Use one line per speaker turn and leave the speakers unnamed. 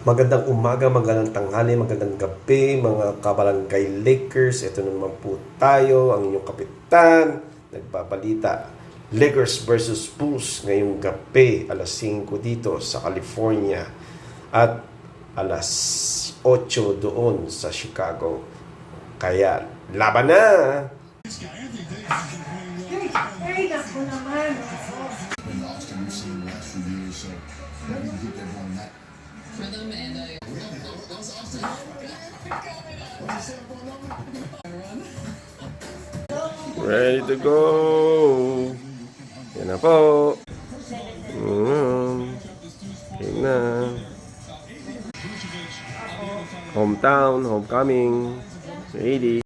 Magandang umaga, magandang tanghali, magandang gabi, mga kabarangay Lakers. Ito naman po tayo, ang inyong kapitan, nagbabalita. Lakers versus Bulls ngayong gabi, alas 5 dito sa California at alas 8 doon sa Chicago. Kaya, laban na!
Ay, naku naman.
In Austin, we've seen the last few years, so maybe you keep everyone that.
Rhythm and
Ready to go! Yan na po! Yan na. Hometown, homecoming. Ready.